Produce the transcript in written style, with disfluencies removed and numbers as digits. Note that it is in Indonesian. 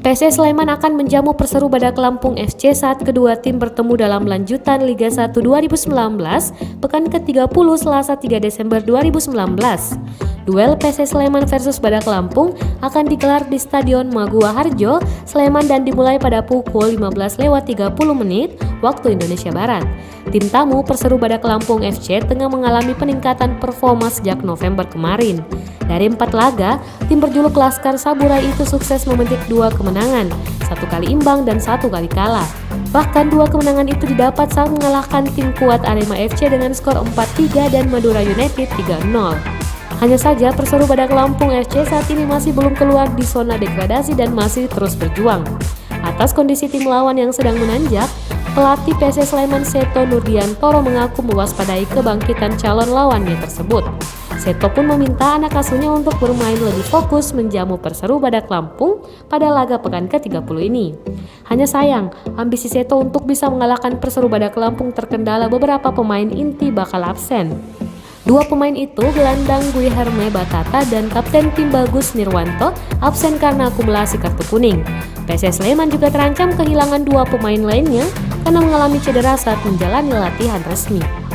PSS Sleman akan menjamu Perseru Badak Lampung FC saat kedua tim bertemu dalam lanjutan Liga 1 2019 pekan ke-30 Selasa 3 Desember 2019. Duel PSS Sleman versus Badak Lampung akan digelar di Stadion Magua Harjo, Sleman dan dimulai pada pukul 15.30 waktu Indonesia Barat. Tim tamu Perseru Badak Lampung FC tengah mengalami peningkatan performa sejak November kemarin. Dari 4 laga, tim berjuluk Laskar Saburai itu sukses memetik 2 kemenangan, 1 kali imbang dan 1 kali kalah. Bahkan 2 kemenangan itu didapat saat mengalahkan tim kuat Arema FC dengan skor 4-3 dan Madura United 3-0. Hanya saja Perseru Badak Lampung FC saat ini masih belum keluar di zona degradasi dan masih terus berjuang. Atas kondisi tim lawan yang sedang menanjak, pelatih PSS Sleman Seto Nurdiantoro mengaku mewaspadai kebangkitan calon lawannya tersebut. Seto pun meminta anak asuhnya untuk bermain lebih fokus menjamu Perseru Badak Lampung pada laga pekan ke-30 ini. Hanya sayang, ambisi Seto untuk bisa mengalahkan Perseru Badak Lampung terkendala beberapa pemain inti bakal absen. 2 pemain itu, gelandang Guilherme Batata dan kapten tim Bagus Nirwanto, absen karena akumulasi kartu kuning. PSS Sleman juga terancam kehilangan 2 pemain lainnya karena mengalami cedera saat menjalani latihan resmi.